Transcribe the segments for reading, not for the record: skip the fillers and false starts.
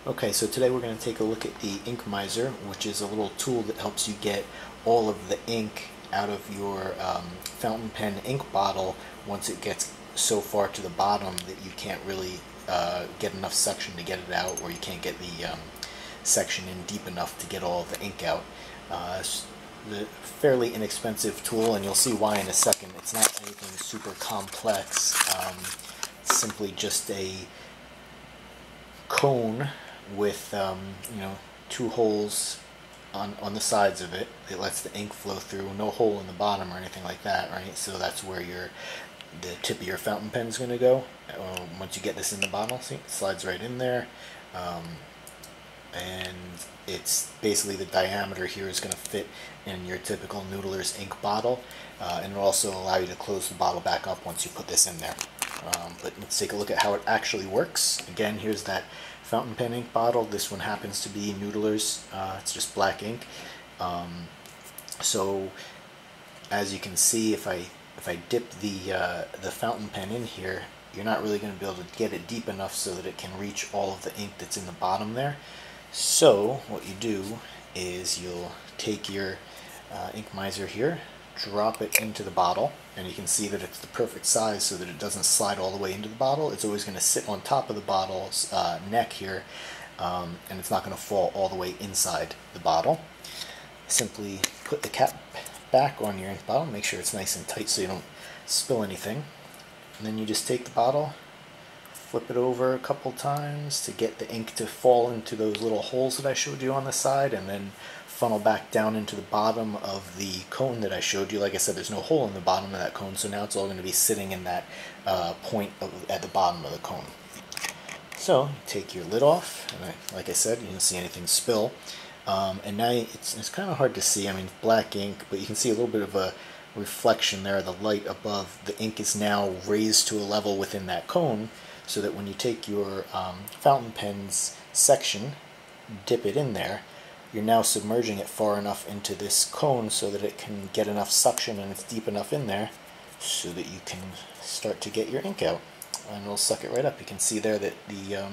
Okay, so today we're going to take a look at the Ink Miser, which is a little tool that helps you get all of the ink out of your fountain pen ink bottle once it gets so far to the bottom that you can't really get enough suction to get it out, or you can't get the section in deep enough to get all the ink out. It's a fairly inexpensive tool, and you'll see why in a second. It's not anything super complex. It's simply just a cone with two holes on the sides of it. It lets the ink flow through. No hole in the bottom or anything like that, right? So that's where the tip of your fountain pen is going to go. Once you get this in the bottle, see, it slides right in there. And it's basically the diameter here is going to fit in your typical Noodler's ink bottle, and it'll also allow you to close the bottle back up once you put this in there. But let's take a look at how it actually works. Again, here's that fountain pen ink bottle. This one happens to be Noodler's. It's just black ink. So as you can see, if I dip the fountain pen in here, you're not really going to be able to get it deep enough so that it can reach all of the ink that's in the bottom there. So what you do is you'll take your Ink Miser here, drop it into the bottle, and you can see that it's the perfect size so that it doesn't slide all the way into the bottle. It's always going to sit on top of the bottle's neck here, and it's not going to fall all the way inside the bottle. Simply put the cap back on your ink bottle, make sure it's nice and tight so you don't spill anything, and then you just take the bottle, flip it over a couple times to get the ink to fall into those little holes that I showed you on the side, and then funnel back down into the bottom of the cone that I showed you. Like I said, there's no hole in the bottom of that cone, so now it's all going to be sitting in that point at the bottom of the cone. So you take your lid off, and like I said, you didn't see anything spill. And now it's kind of hard to see. I mean, black ink, but you can see a little bit of a reflection there. The light above the ink is now raised to a level within that cone, so that when you take your fountain pen's section, dip it in there, you're now submerging it far enough into this cone so that it can get enough suction and it's deep enough in there so that you can start to get your ink out. And it'll suck it right up. You can see there that the, a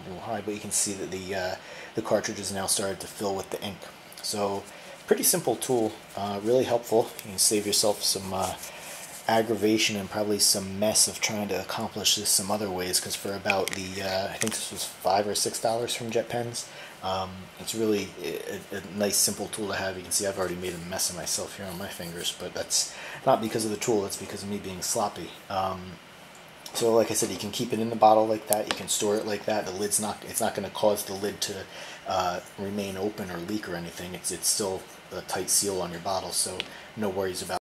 little high, but you can see that the cartridge has now started to fill with the ink. So, pretty simple tool, really helpful. You can save yourself some aggravation and probably some mess of trying to accomplish this some other ways, because for about I think this was $5 or $6 from JetPens. It's really a nice simple tool to have. You can see I've already made a mess of myself here on my fingers, but that's not because of the tool, it's because of me being sloppy. So like I said, you can keep it in the bottle like that, you can store it like that. It's not going to cause the lid to remain open or leak or anything. It's still a tight seal on your bottle, so no worries about it.